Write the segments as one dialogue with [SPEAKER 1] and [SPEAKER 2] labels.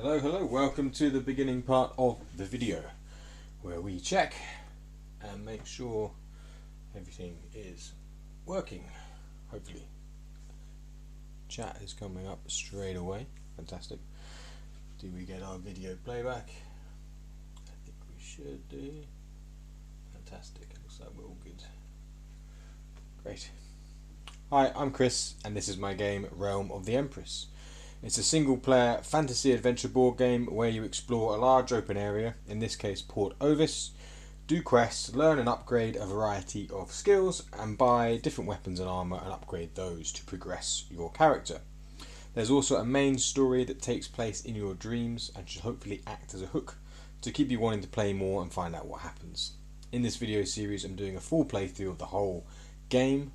[SPEAKER 1] Hello, welcome to the beginning part of the video where we check and make sure everything is working, hopefully. Chat is coming up straight away, fantastic. Do we get our video playback? I think we should do. Fantastic, looks like we're all good. Great. Hi, I'm Chris and this is my game Realm of the Empress. It's a single player fantasy adventure board game where you explore a large open area, in this case Port Ovis, do quests, learn and upgrade a variety of skills, and buy different weapons and armour and upgrade those to progress your character. There's also a main story that takes place in your dreams and should hopefully act as a hook to keep you wanting to play more and find out what happens. In this video series I'm doing a full playthrough of the whole game.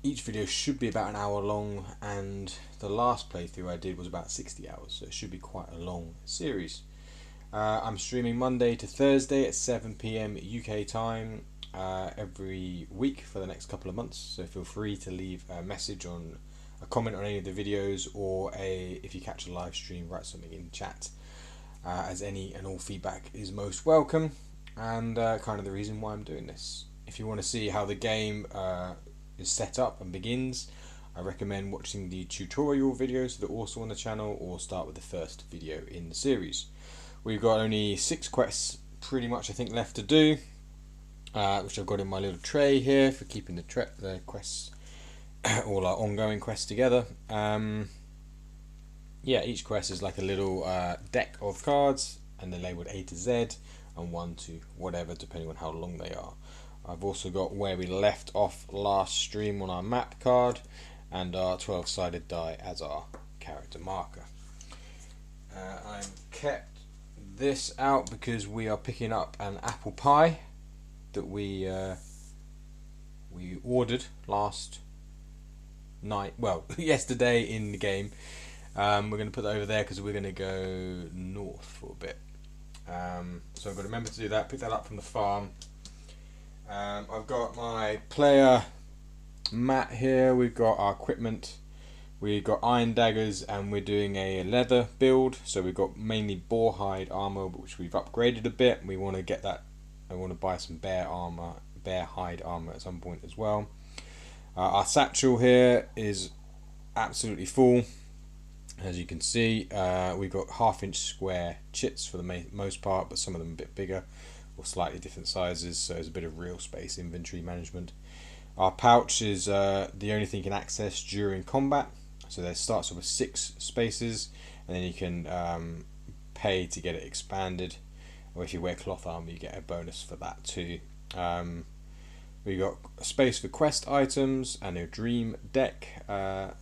[SPEAKER 1] Each video should be about an hour long, and the last playthrough I did was about 60 hours, so it should be quite a long series. I'm streaming Monday to Thursday at 7 PM UK time every week for the next couple of months, so feel free to leave a message on a comment on any of the videos, or if you catch a live stream, write something in chat, as any and all feedback is most welcome, and kind of the reason why I'm doing this. If you want to see how the game is set up and begins, I recommend watching the tutorial videos that are also on the channel, or start with the first video in the series. We've got only 6 quests pretty much I think left to do, which I've got in my little tray here for keeping the quests, all our ongoing quests together. Yeah, each quest is like a little deck of cards, and they're labelled A to Z and 1 to whatever, depending on how long they are. I've also got where we left off last stream on our map card, and our 12-sided die as our character marker. I've kept this out because we are picking up an apple pie that we ordered last night, well yesterday in the game. We're going to put that over there because we're going to go north for a bit, so I've got to remember to do that, pick that up from the farm. I've got my player mat here, we've got our equipment, we've got iron daggers, and we're doing a leather build, so we've got mainly boar hide armour, which we've upgraded a bit. We want to get that, I want to buy some bear hide armour at some point as well. Our satchel here is absolutely full, as you can see. We've got 1/2-inch square chits for the most part, but some of them a bit bigger or slightly different sizes, so there's a bit of real space inventory management. Our pouch is the only thing you can access during combat, so there starts off with 6 spaces, and then you can pay to get it expanded, or if you wear cloth armor you get a bonus for that too. We got a space for quest items and a dream deck,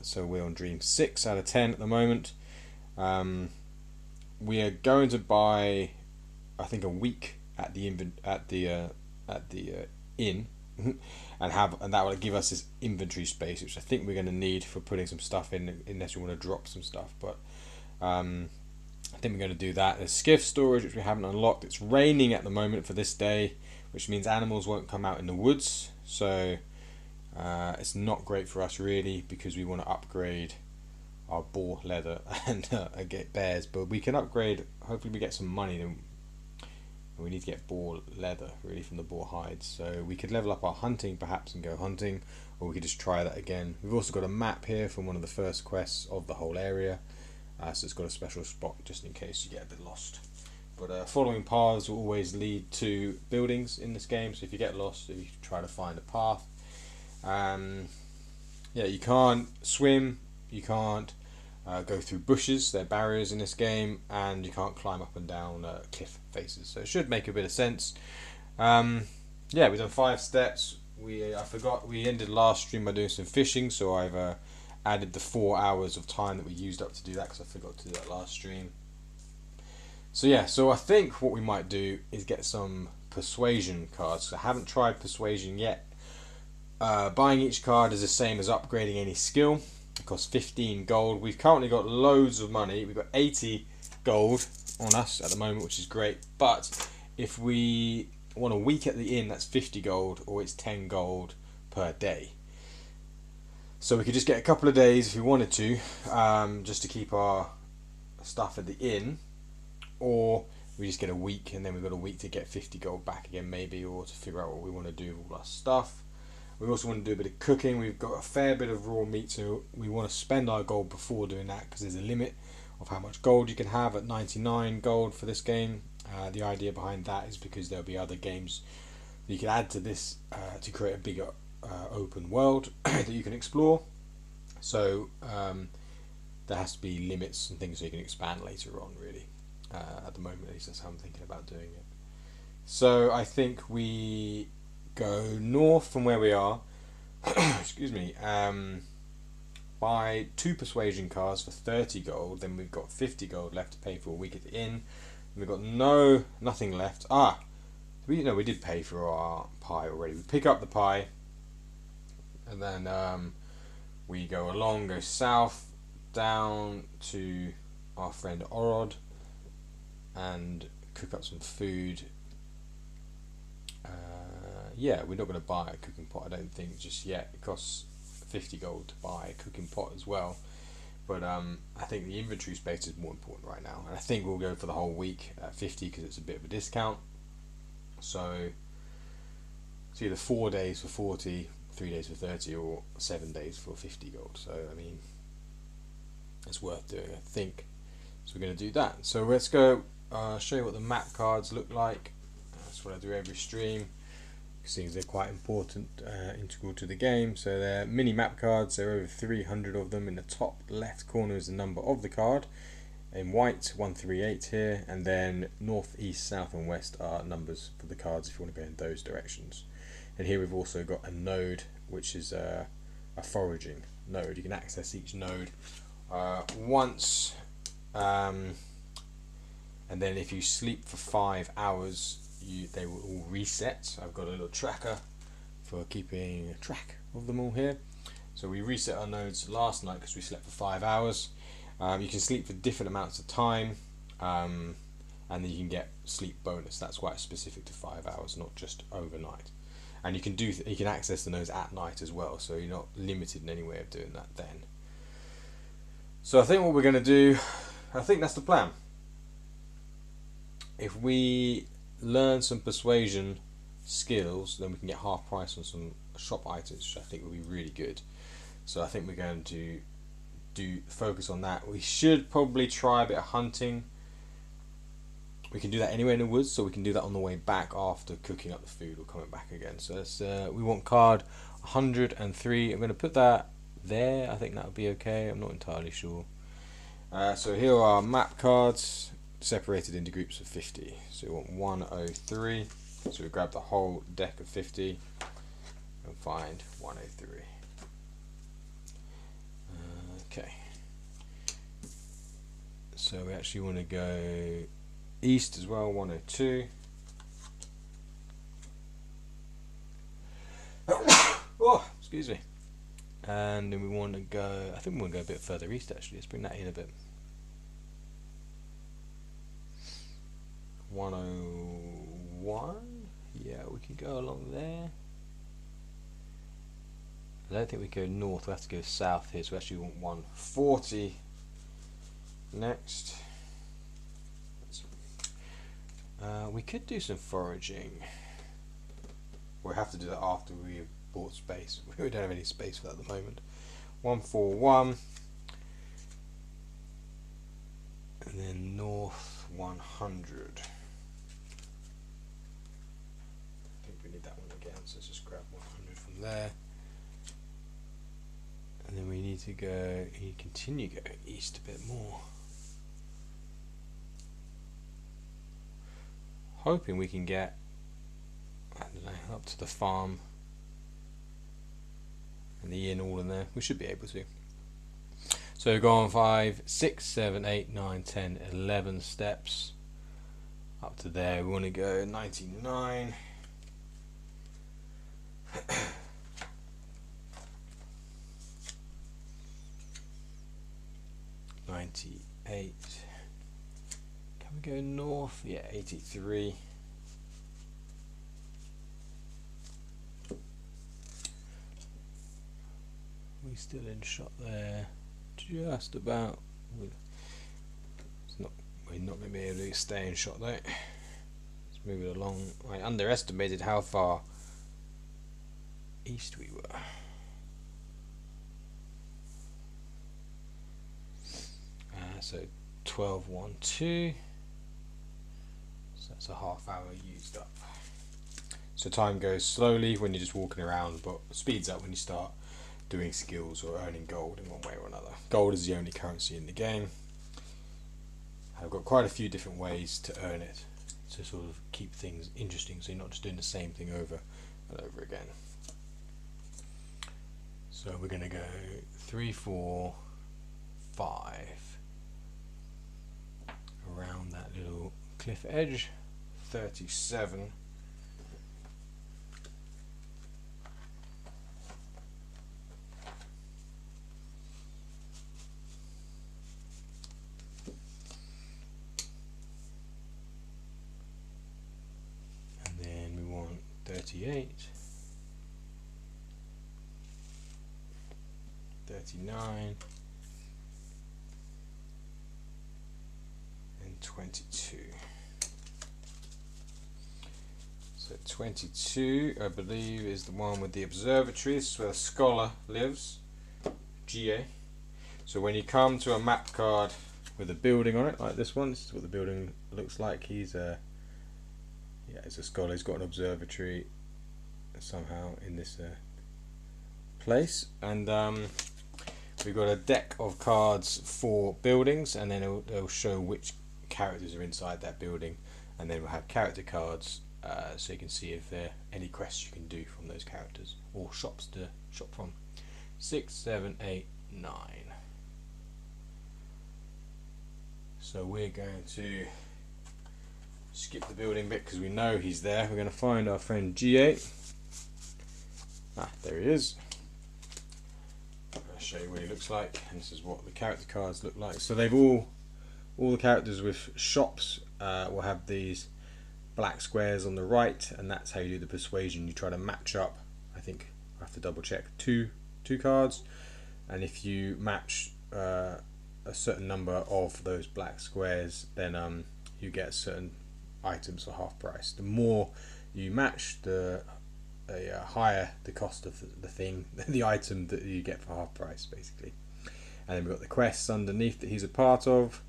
[SPEAKER 1] so we're on dream 6 out of 10 at the moment. We are going to buy, I think, a week at the inn and that will give us this inventory space, which I think we're going to need for putting some stuff in, unless you want to drop some stuff, but I think we're going to do that. There's skiff storage, which we haven't unlocked. It's raining at the moment for this day, which means animals won't come out in the woods, so it's not great for us really, because we want to upgrade our boar leather and get bears, but we can upgrade, hopefully we get some money. Then we need to get boar leather really from the boar hides, so we could level up our hunting perhaps and go hunting, or we could just try that again. We've also got a map here from one of the first quests of the whole area, so it's got a special spot just in case you get a bit lost. But following paths will always lead to buildings in this game, so if you get lost, you try to find a path. Yeah, you can't swim, you can't go through bushes, they're barriers in this game, and you can't climb up and down cliff faces, so it should make a bit of sense. Yeah, we've done 5 steps. I forgot we ended last stream by doing some fishing, so I've added the 4 hours of time that we used up to do that, because I forgot to do that last stream. So yeah, so I think what we might do is get some persuasion cards. I haven't tried persuasion yet. Buying each card is the same as upgrading any skill. It costs 15 gold. We've currently got loads of money. We've got 80 gold on us at the moment, which is great, but if we want a week at the inn, that's 50 gold, or it's 10 gold per day. So we could just get a couple of days if we wanted to, just to keep our stuff at the inn, or we just get a week and then we've got a week to get 50 gold back again maybe, or to figure out what we want to do with all our stuff. We also want to do a bit of cooking. We've got a fair bit of raw meat, so we want to spend our gold before doing that, because there's a limit of how much gold you can have at 99 gold for this game. The idea behind that is because there'll be other games that you can add to this to create a bigger open world that you can explore. So there has to be limits and things so you can expand later on, really. At the moment, at least, that's how I'm thinking about doing it. So I think we go north from where we are. Excuse me. Buy 2 persuasion cards for 30 gold. Then we've got 50 gold left to pay for a week at the inn. We've got nothing left. We did pay for our pie already. We pick up the pie, and then we go south down to our friend Orod and cook up some food. We're not going to buy a cooking pot, I don't think, just yet. It costs 50 gold to buy a cooking pot as well. But I think the inventory space is more important right now. And I think we'll go for the whole week at 50 because it's a bit of a discount. So it's either 4 days for 40, 3 days for 30, or 7 days for 50 gold. So, I mean, it's worth doing, I think. So we're going to do that. So let's go show you what the map cards look like. That's what I do every stream, seeing as they're quite important, integral to the game. So they're mini map cards. There are over 300 of them. In the top left corner is the number of the card in white, 138 here, and then north, east, south and west are numbers for the cards if you want to go in those directions. And here we've also got a node, which is a foraging node. You can access each node once, and then if you sleep for 5 hours, they will all reset. I've got a little tracker for keeping track of them all here. So we reset our nodes last night because we slept for 5 hours. You can sleep for different amounts of time, and then you can get sleep bonus. That's why it's specific to 5 hours, not just overnight. And you can access the nodes at night as well, so you're not limited in any way of doing that then. So I think what we're going to do, I think that's the plan. If we learn some persuasion skills, then we can get half price on some shop items, which I think will be really good. So I think we're going to focus on that. We should probably try a bit of hunting. We can do that anywhere in the woods, so we can do that on the way back after cooking up the food or coming back again. So let's, we want card 103. I'm going to put that there. I think that would be okay. I'm not entirely sure. So here are our map cards, separated into groups of 50. So we want 103. So we grab the whole deck of 50 and find 103. Okay. So we actually want to go east as well, 102. Oh, excuse me. And then we want to go, I think we want to go a bit further east actually. Let's bring that in a bit. 101. Yeah, we can go along there. I don't think we go north, we have to go south here, so we actually want 140 next. We could do some foraging. We'll have to do that after we've bought space. We don't have any space for that at the moment. 141. And then north 100. I think we need that one again, so let's just grab 100 from there. And then we need to go, continue going east a bit more. Hoping we can get, I don't know, up to the farm and the inn all in there. We should be able to. So we've gone 5, 6, 7, 8, 9, 10, 11 steps up to there. We want to go 99. 98. Can we go north? Yeah, 83. We still in shot there, just about. not going to be able to stay in shot though. Let's move it along. I underestimated how far east we were. So 12:12. So that's a half hour used up. So time goes slowly when you're just walking around, but speeds up when you start doing skills or earning gold in one way or another. Gold is the only currency in the game. I've got quite a few different ways to earn it to sort of keep things interesting, so you're not just doing the same thing over and over again. So we're going to go 3, 4, 5 around that little cliff edge. 37. And then we want 38. 39 and 22. So 22, I believe, is the one with the observatory. This is where the scholar lives, GA. So when you come to a map card with a building on it, like this one, this is what the building looks like. He's a scholar. He's got an observatory somehow in this place, and we've got a deck of cards for buildings, and then it'll show which characters are inside that building, and then we'll have character cards so you can see if there are any quests you can do from those characters or shops to shop from. 6, 7, 8, 9. So we're going to skip the building bit because we know he's there. We're going to find our friend GA. There he is. I'll show you what he looks like, and this is what the character cards look like. So they've all the characters with shops will have these black squares on the right, and that's how you do the persuasion. You try to match up, I think I have to double check, two cards, and if you match a certain number of those black squares, then you get certain items for half price. The more you match, the higher the cost of the thing, the item that you get for half price, basically. And then we've got the quests underneath that he's a part of,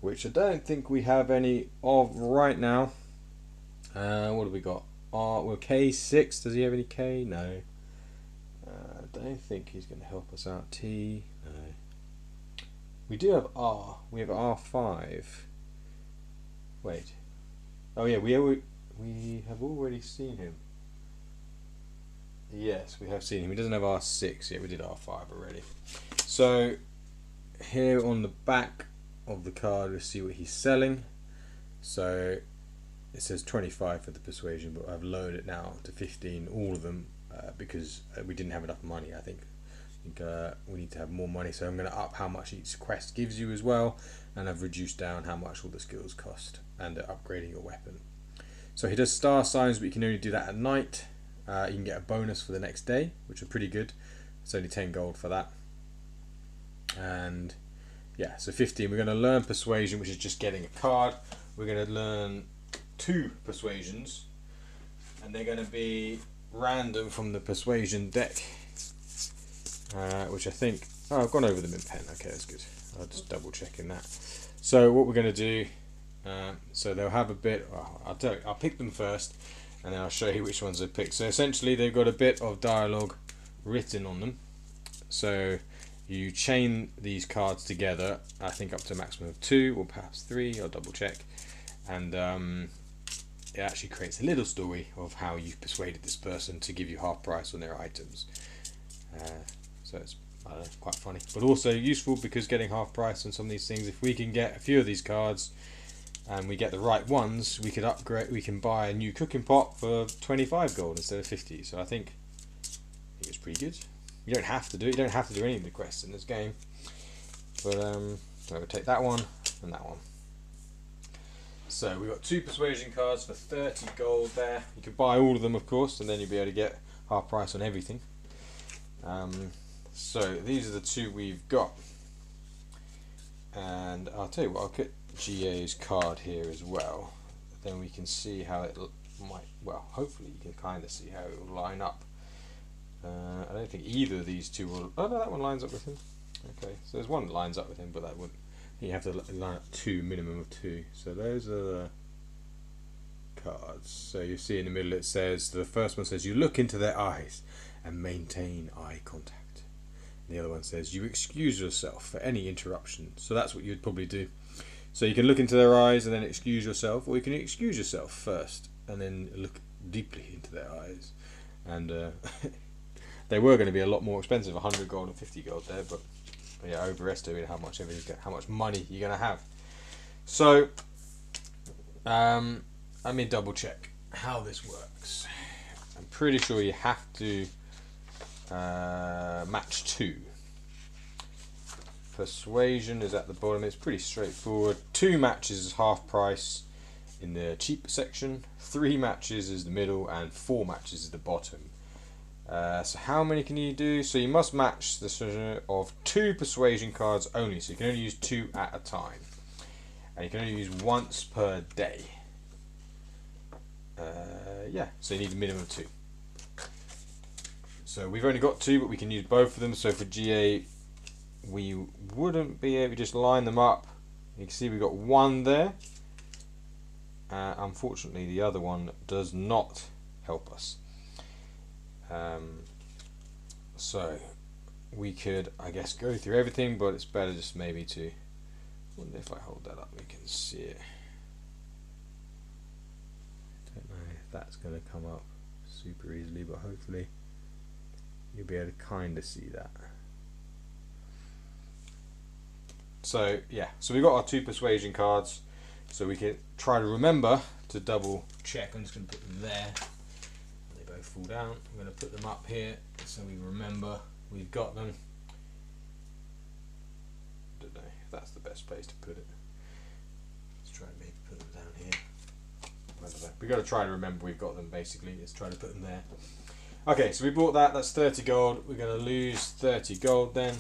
[SPEAKER 1] which I don't think we have any of right now. What have we got? Well, K6. Does he have any K? No. I don't think he's going to help us out. T. No. We do have R. We have R5. Wait. Oh yeah, we have already seen him. Yes, we have seen him. He doesn't have R6 yet. We did R5 already. So here on the back of the card, we see what he's selling. So it says 25 for the persuasion, but I've lowered it now to 15, all of them, because we didn't have enough money. I think we need to have more money, so I'm going to up how much each quest gives you as well, and I've reduced down how much all the skills cost, and upgrading your weapon. So he does star signs, but you can only do that at night. You can get a bonus for the next day, which are pretty good. It's only 10 gold for that. And yeah, so 15. We're going to learn persuasion, which is just getting a card. We're going to learn 2 persuasions, and they're going to be random from the persuasion deck, which I think, I've gone over them in pen. Okay, that's good. I'll just double check in that. So what we're going to do, so they'll have a bit, I'll pick them first, and then I'll show you which ones I picked. So essentially they've got a bit of dialogue written on them. So you chain these cards together, I think up to a maximum of 2 or perhaps 3, I'll double check, and it actually creates a little story of how you've persuaded this person to give you half price on their items. So it's quite funny, but also useful, because getting half price on some of these things, if we can get a few of these cards and we get the right ones, we could upgrade. We can buy a new cooking pot for 25 gold instead of 50. So I think it's pretty good. You don't have to do it. You don't have to do any of the quests in this game. But so we'll take that one and that one. So we've got 2 persuasion cards for 30 gold there. You could buy all of them, of course, and then you'll be able to get half price on everything. So these are the 2 we've got. And I'll tell you what, GA's card here as well, then we can see how it might, well, hopefully you can kind of see how it will line up. I don't think either of these two will, oh no, that one lines up with him. Okay, so there's one that lines up with him, but that wouldn't, you have to line up two, minimum of two. So those are the cards. So you see in the middle it says, the first one says you look into their eyes and maintain eye contact. And the other one says you excuse yourself for any interruption. So that's what you'd probably do. So you can look into their eyes and then excuse yourself, or you can excuse yourself first and then look deeply into their eyes. And they were going to be a lot more expensive, 100 gold and 50 gold there, but yeah, overestimated how much money you're going to have. So let me double check how this works. I'm pretty sure you have to match 2. Persuasion is at the bottom. It's pretty straightforward. 2 matches is half price in the cheap section, 3 matches is the middle, and 4 matches is the bottom. So how many can you do? So you must match the sort of 2 persuasion cards only. So you can only use 2 at a time, and you can only use once per day. Yeah, so you need a minimum of 2. So we've only got 2, but we can use both of them. So for GA, we wouldn't be able to just line them up. You can see we've got 1 there. Unfortunately, the other one does not help us. So we could, I guess, go through everything, but it's better just maybe to, I wonder if I hold that up we can see it. Don't know if that's going to come up super easily, but hopefully you'll be able to kind of see that. So yeah, so we've got our 2 persuasion cards, so we can try to remember to double check. I'm just going to put them there. They both fall down. I'm going to put them up here so we remember we've got them. Don't know if that's the best place to put it. Let's try and maybe put them down here. We've got to try to remember we've got them, basically. Let's try to put them there. Okay, so we bought that. That's 30 gold. We're going to lose 30 gold then.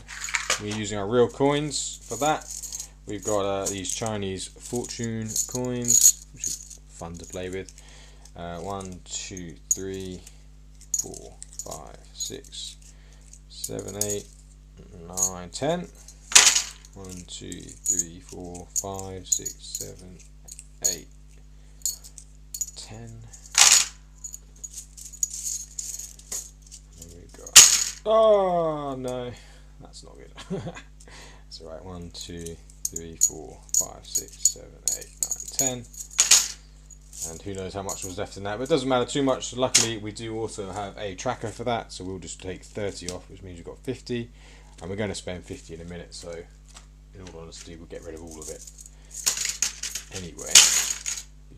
[SPEAKER 1] We're using our real coins for that. We've got these Chinese fortune coins, which is fun to play with. 1, 2, 3, 4, 5, 6, 7, 8, 9, 10. 1, 2, 3, 4, 5, 6, 7, 8, 10. There we go. Oh no, that's not good. That's alright. 1, 2, 3, 4, 5, 6, 7, 8, 9, 10. And who knows how much was left in that, but it doesn't matter too much. Luckily, we do also have a tracker for that, so we'll just take 30 off, which means we've got 50, and we're going to spend 50 in a minute, so in all honesty, we'll get rid of all of it anyway,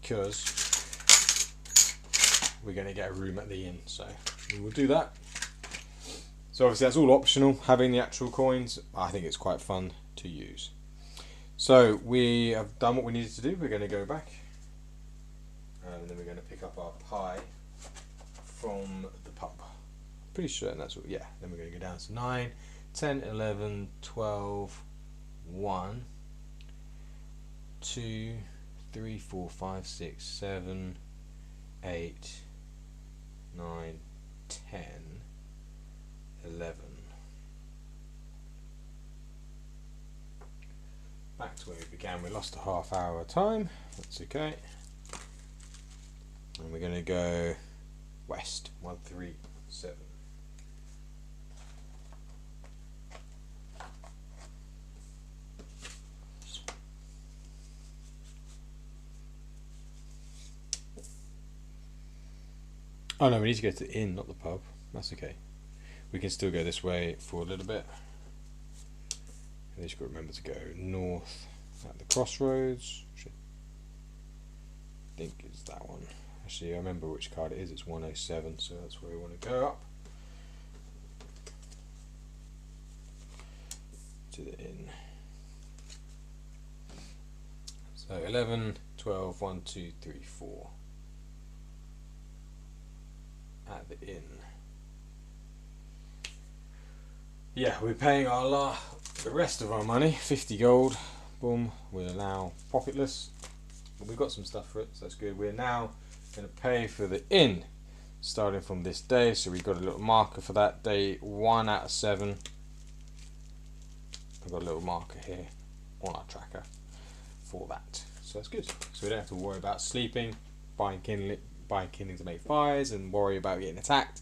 [SPEAKER 1] because we're going to get a room at the inn, so we will do that. So obviously that's all optional, having the actual coins. I think it's quite fun to use. So we have done what we needed to do. We're going to go back, and then we're going to pick up our pie from the pub. Pretty certain that's what, yeah. Then we're going to go down to 9, 10, 11, 12, 1, 2, 3, 4, 5, 6, 7, 8, 9, 10, 11. Back to where we began. We lost a half hour time. That's okay. And we're going to go west, 137. Oh no, we need to go to the inn, not the pub. That's okay. We can still go this way for a little bit. And just got to remember to go north at the crossroads, which I think is that one. Actually, I remember which card it is. It's 107, so that's where we want to go up to the inn. So 11, 12, 1, 2, 3, 4 at the inn. Yeah, we're paying the rest of our money, 50 gold, Boom. We'll allow pocketless. But we've got some stuff for it, so that's good. We're now going to pay for the in, starting from this day. So we've got a little marker for that, day 1 out of 7. I've got a little marker here on our tracker for that. So that's good. So we don't have to worry about sleeping, buying kindling to make fires, and worry about getting attacked,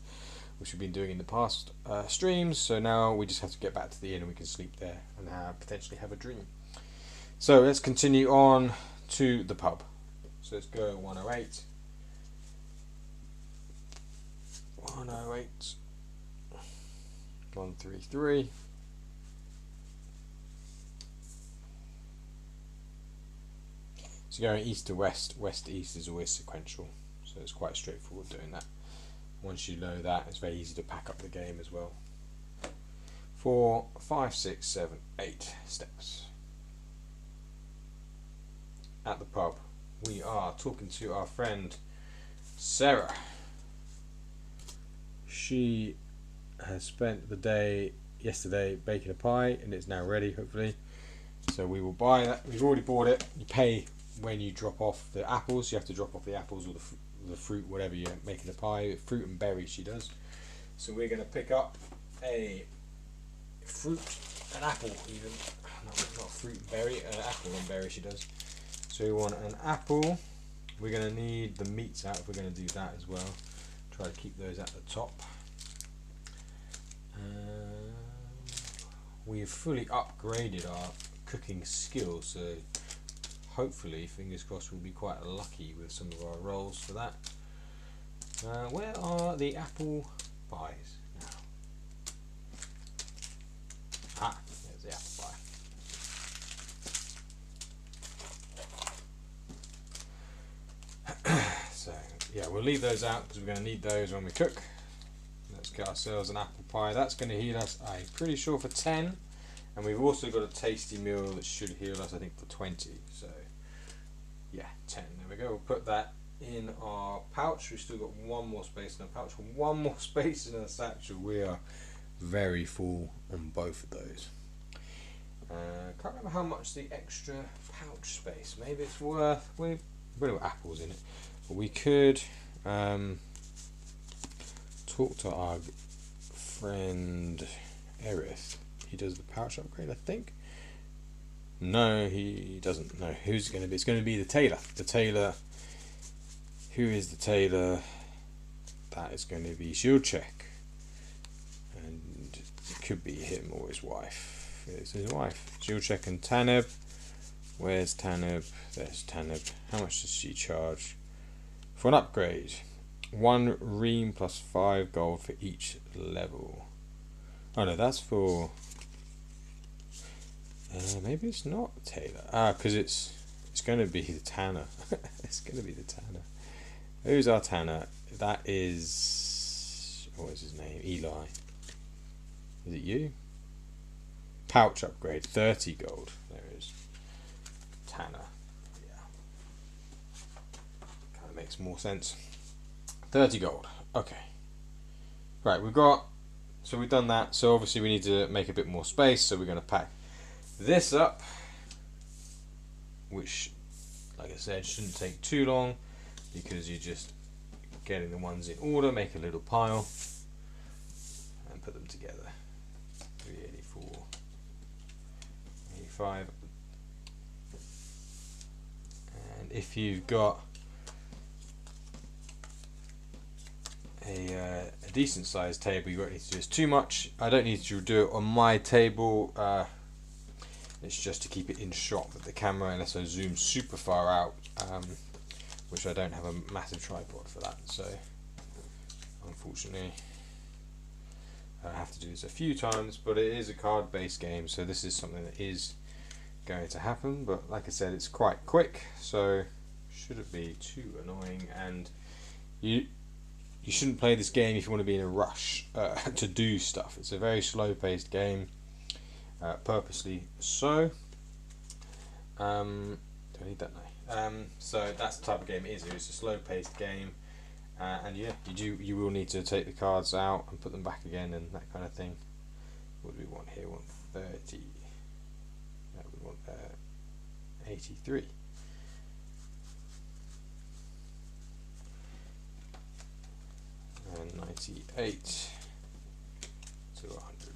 [SPEAKER 1] which we've been doing in the past streams. So now we just have to get back to the inn and we can sleep there and potentially have a dream. So let's continue on to the pub. So let's go 108. 108. 133. So going east to west, west to east is always sequential. So it's quite straightforward doing that. Once you know that, it's very easy to pack up the game as well. 4, 5, 6, 7, 8 steps. At the pub, we are talking to our friend Sarah. She has spent the day yesterday baking a pie and it's now ready, hopefully. So we will buy that. We've already bought it. You pay when you drop off the apples. You have to drop off the apples or the fruit, whatever you're making a pie. Fruit and berries she does. So we're going to pick up a fruit, an apple even. Not fruit and berry, an apple and berry she does. So we want an apple. We're going to need the meats out if we're going to do that as well. Try to keep those at the top. We've fully upgraded our cooking skills, so hopefully, fingers crossed, we'll be quite lucky with some of our rolls for that. Where are the apple pies now? Ah, there's the apple pie. So yeah, we'll leave those out because we're going to need those when we cook. Let's get ourselves an apple pie. That's going to heal us, I'm pretty sure, for 10. And we've also got a tasty meal that should heal us, I think, for 20. So yeah, 10. There we go. We'll put that in our pouch. We've still got one more space in our pouch, one more space in our satchel. We are very full on both of those. Can't remember how much the extra pouch space. Maybe it's worth. We've got apples in it, but we could talk to our friend Empress. He does the pouch upgrade, I think. No, he doesn't. No, who's it going to be? It's going to be the tailor. The tailor. Who is the tailor? That is going to be Shield Check. And it could be him or his wife. It's his wife. Shield Check and Taneb. Where's Taneb? There's Taneb. How much does she charge? For an upgrade. 1 ream plus 5 gold for each level. Oh no, that's for... maybe it's not Taylor. Because it's going to be the Tanner. It's going to be the Tanner. Who's our Tanner? That is... what is his name? Eli. Is it you? Pouch upgrade. 30 gold. There it is. Tanner. Yeah. Kind of makes more sense. 30 gold. Okay. Right, we've got... so we've done that. So obviously we need to make a bit more space. So we're going to pack this up, which, like I said, shouldn't take too long because you're just getting the ones in order. Make a little pile and put them together. 384, 85, and if you've got a decent sized table, you won't need to do this too much. I don't need to do it on my table. It's just to keep it in shot with the camera, unless I zoom super far out, which I don't have a massive tripod for that, so unfortunately I have to do this a few times. But it is a card based game, so this is something that is going to happen. But like I said, it's quite quick, so shouldn't be too annoying, and you shouldn't play this game if you want to be in a rush to do stuff. It's a very slow paced game. Purposely so. Do I need that now? So that's the type of game it is. It's a slow-paced game, and yeah, you will need to take the cards out and put them back again and that kind of thing. What do we want here? 130. No, we want 83. And 98 to 100.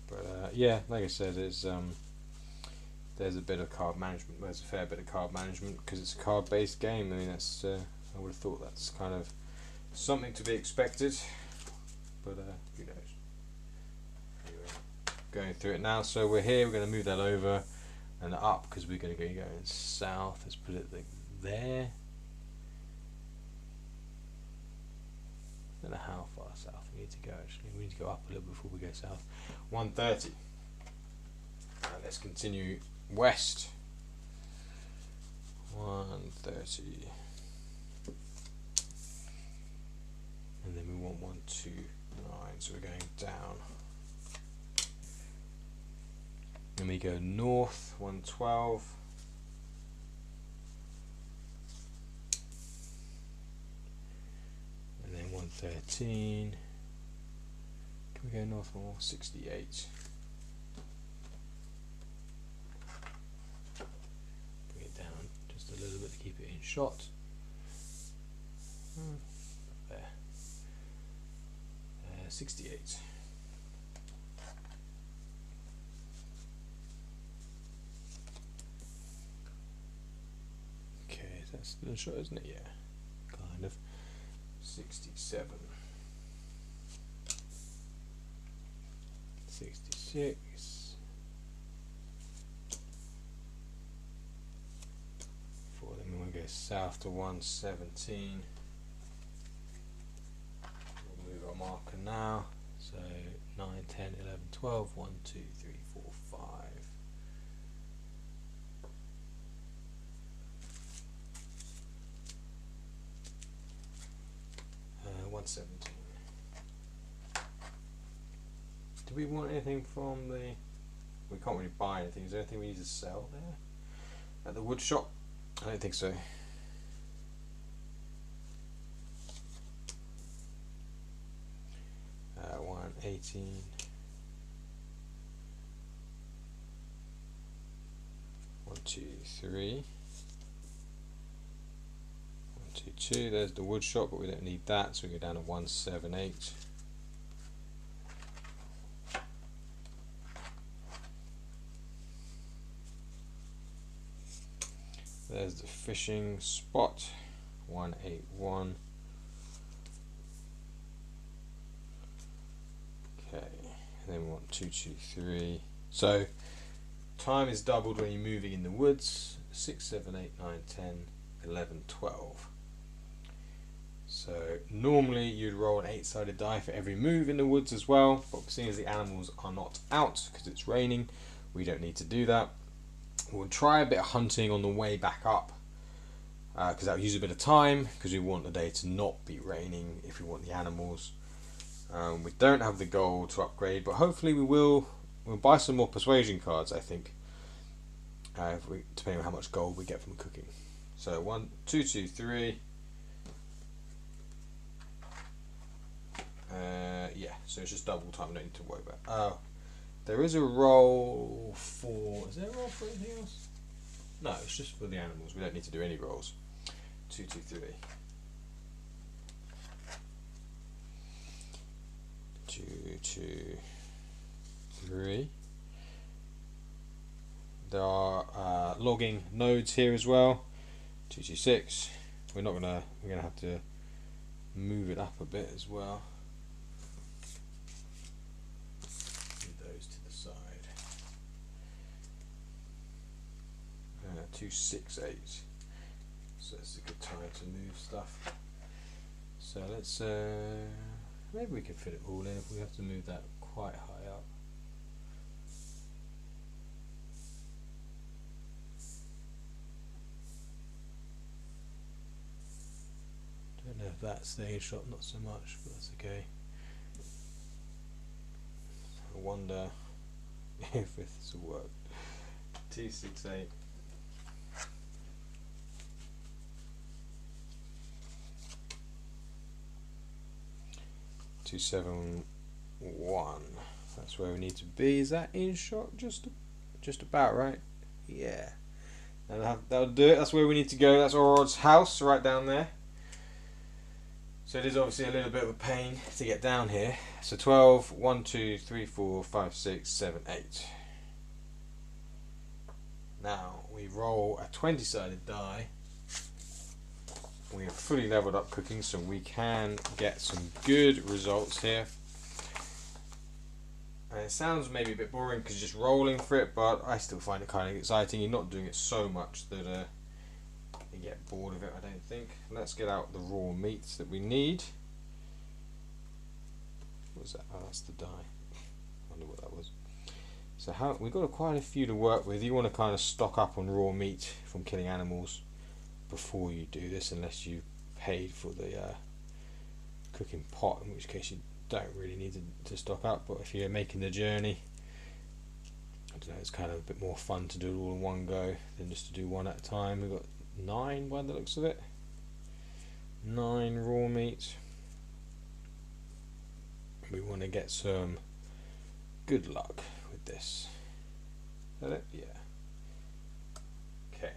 [SPEAKER 1] But yeah, like I said, there's a bit of card management. There's a fair bit of card management because it's a card-based game. I mean, that's I would have thought that's kind of something to be expected, but who knows. Anyway, going through it now. So we're here. We're going to move that over and up because we're going to go going south. Let's put it like there. I don't know how far south we need to go. Actually, we need to go up a little before we go south. 130. Let's continue west. 130. And then we want 129, so we're going down. Then we go north, 112. And then 113. Can we go north more? 68. Bring it down just a little bit to keep it in shot. There. 68. Okay, that's still a shot, isn't it? Yeah, kind of. 67. 66. 4. Then we want to go south to 117. We'll move our marker now. So 9, 10, 11, 12. 1, 2, 3, 4, 5. 117. Do we want anything from the... We can't really buy anything. Is there anything we need to sell there? At the wood shop? I don't think so. 118. 1, 2, 3. 1, 2, 2. There's the wood shop, but we don't need that, so we go down to 178. There's the fishing spot, 181. Okay, and then we want 223. So time is doubled when you're moving in the woods. 6, 7, 8, 9, 10, 11, 12. So normally you'd roll an 8-sided die for every move in the woods as well, but seeing as the animals are not out because it's raining, we don't need to do that. We'll try a bit of hunting on the way back up because that will use a bit of time because we want the day to not be raining if we want the animals. We don't have the gold to upgrade, but hopefully we'll buy some more persuasion cards, I think, depending on how much gold we get from cooking. So 1, 2, 2, 3. Yeah, so it's just double time, I don't need to worry about. There is a roll for... Is there a roll for anything else? No, it's just for the animals. We don't need to do any rolls. 2, 2, 3. 2, 2, 3. There are logging nodes here as well. 2, 2, 6. We're gonna have to move it up a bit as well. 2, 6, 8. So it's a good time to move stuff. So let's maybe we can fit it all in if we have to move that quite high up. Don't know if that's staying shot, not so much, but that's okay. I wonder if this will work. 2, 6, 8. 2, 7, 1. That's where we need to be. Is that in shot? Just about right. Yeah. And that'll do it. That's where we need to go. That's Orod's house right down there. So it is obviously a little bit of a pain to get down here. So 12, 1, 2, 3, 4, 5, 6, 7, 8. Now we roll a 20-sided die. We have fully leveled up cooking, so we can get some good results here. And it sounds maybe a bit boring because you're just rolling for it, but I still find it kind of exciting. You're not doing it so much that you get bored of it, I don't think. Let's get out the raw meats that we need. What was that? Oh, that's the die. I wonder what that was. So we've got quite a few to work with. You want to kind of stock up on raw meat from killing animals before you do this, unless you paid for the cooking pot, in which case you don't really need to stock up. But if you're making the journey, I don't know, it's kind of a bit more fun to do it all in one go than just to do one at a time. We've got 9 by the looks of it. 9 raw meat. We want to get some good luck with this. Is that it? Yeah. Okay.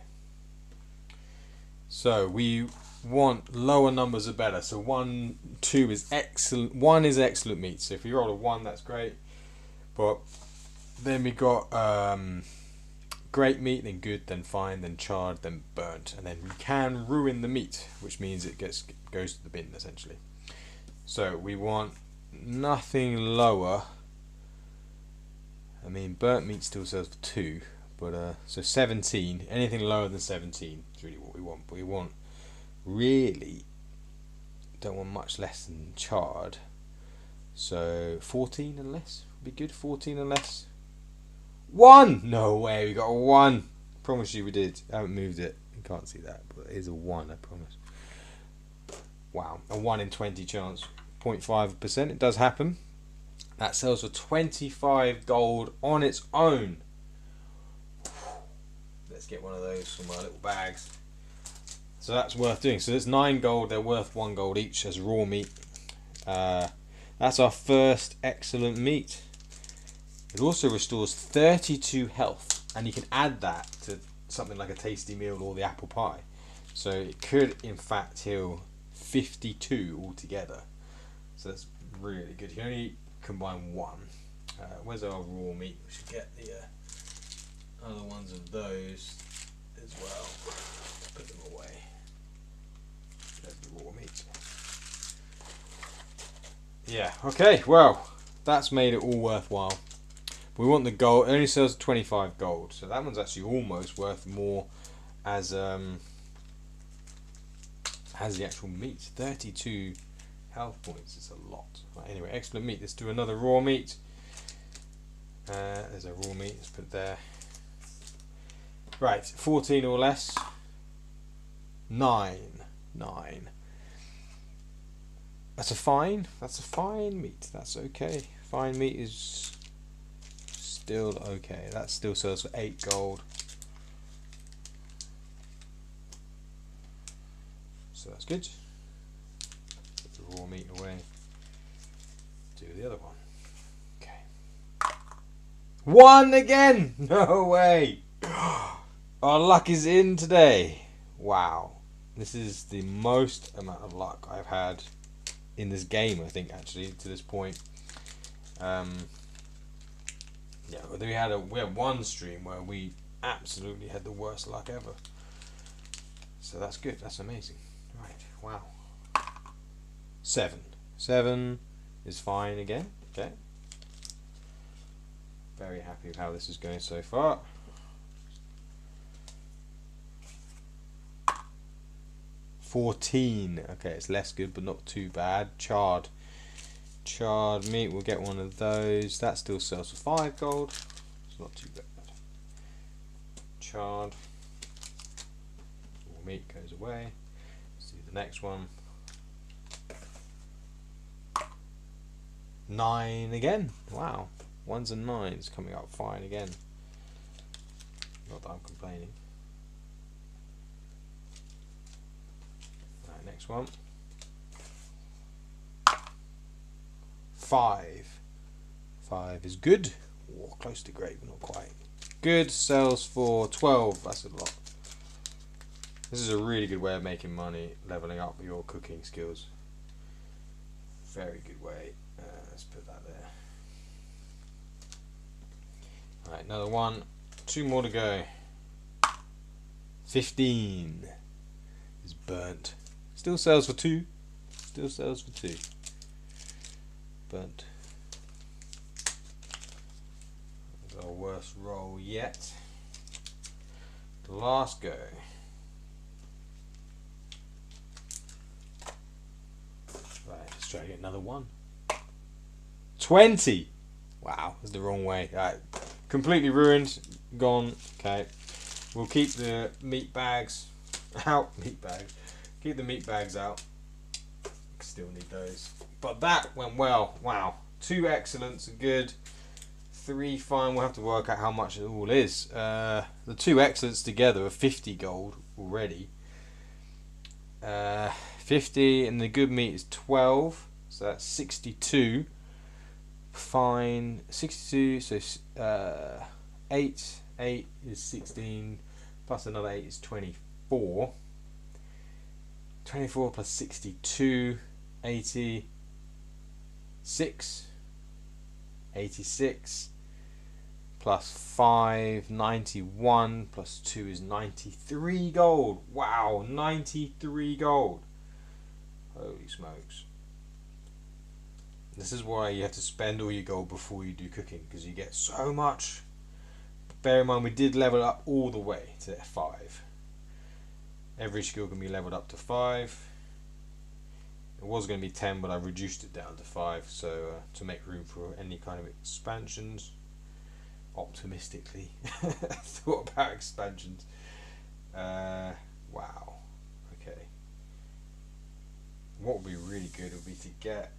[SPEAKER 1] So we want lower numbers are better. So 1, 2 is excellent. 1 is excellent meat. So if you roll a 1, that's great. But then we got great meat, then good, then fine, then charred, then burnt, and then we can ruin the meat, which means it goes to the bin essentially. So we want nothing lower. I mean, burnt meat still sells for 2, but so 17. Anything lower than 17 is really what we want. But we want really don't want much less than charred. So 14 and less would be good. 14 and less. 1! No way, we got a 1. Promise you we did. I haven't moved it. You can't see that, but it is a 1, I promise. Wow, a 1 in 20 chance. 0.5%. It does happen. That sells for 25 gold on its own. Let's get one of those from our little bags. So that's worth doing. So there's 9 gold. They're worth 1 gold each as raw meat. That's our first excellent meat. It also restores 32 health, and you can add that to something like a tasty meal or the apple pie. So it could in fact heal 52 altogether. So that's really good. You can only combine 1. Where's our raw meat? We should get the other ones of those as well. Let's put them away. There's the raw meat. Yeah, okay, well, that's made it all worthwhile. We want the gold. It only sells 25 gold, so that one's actually almost worth more as the actual meat. 32 health points is a lot. Right, anyway, excellent meat. Let's do another raw meat. There's a raw meat. Let's put it there. Right, 14 or less. 9. That's a fine. That's a fine meat. That's okay. Fine meat is still okay. That still sells for 8 gold. So that's good. Put the raw meat away. Do the other one. Okay. 1 again! No way! Our luck is in today. Wow. This is the most amount of luck I've had in this game, I think, actually, to this point. Yeah, we had one stream where we absolutely had the worst luck ever. So that's good. That's amazing. Right. Wow. 7. 7 is fine again. Okay. Very happy with how this is going so far. 14. Okay, it's less good, but not too bad. Charred meat. We'll get one of those. That still sells for 5 gold. It's not too bad. Charred. Raw meat goes away. Let's do the next one. 9 again. Wow. 1s and 9s coming up fine again. Not that I'm complaining. Right, next one. 5. 5 is good, or close to great, but not quite. Good sells for 12. That's a lot. This is a really good way of making money, leveling up your cooking skills. Very good way. Let's put that there. Alright, another one. 2 more to go. 15 is burnt. Still sells for 2. Still sells for 2. Burnt. That's our worst roll yet. The last go. Right, let's try to get another one. 20! Wow, that's the wrong way. Right, completely ruined. Gone. Okay. We'll keep the meat bags out. Keep the meat bags out. Still need those. But that went well. Wow. 2 excellents are good. 3 fine. We'll have to work out how much it all is. The 2 excellents together are 50 gold already. 50, and the good meat is 12. So that's 62. Fine. 62. So 8 is 16. Plus another 8 is 24. 24 plus 62. 86. 86 plus 5, 91 plus 2 is 93 gold. Wow, 93 gold. Holy smokes. This is why you have to spend all your gold before you do cooking, because you get so much. Bear in mind, we did level up all the way to 5. Every skill can be leveled up to 5. It was going to be 10, but I reduced it down to 5, so to make room for any kind of expansions. Optimistically thought about expansions. Wow. Okay. What would be really good would be to get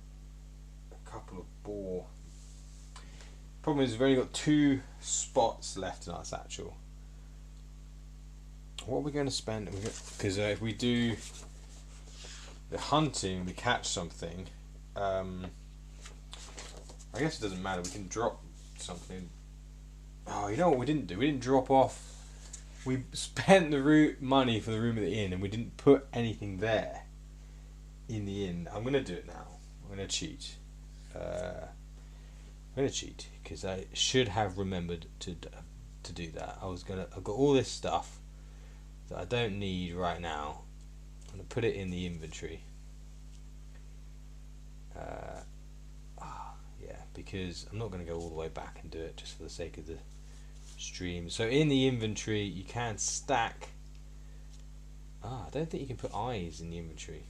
[SPEAKER 1] a couple of boar. Problem is, we've only got 2 spots left in our satchel. What are we going to spend? Because if we do the hunting, we catch something. I guess it doesn't matter. We can drop something. Oh, you know what we didn't do? We didn't drop off. We spent the money for the room at the inn, and we didn't put anything there in the inn. I'm gonna do it now. I'm gonna cheat. Because I should have remembered to do that. I've got all this stuff that I don't need right now. I'm gonna put it in the inventory. Yeah, because I'm not gonna go all the way back and do it just for the sake of the stream. So in the inventory, you can stack. I don't think you can put eyes in the inventory.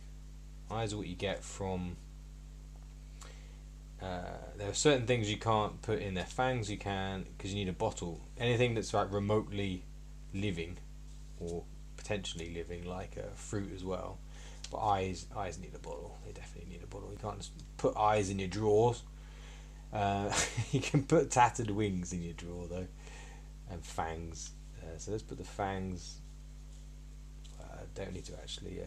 [SPEAKER 1] Eyes are what you get from. There are certain things you can't put in there. Fangs you can, because you need a bottle. Anything that's like remotely living, or potentially living, like a fruit as well. But eyes need a bottle. They definitely need a bottle. You can't just put eyes in your drawers. You can put tattered wings in your drawer though, and fangs. So let's put the fangs. Don't need to actually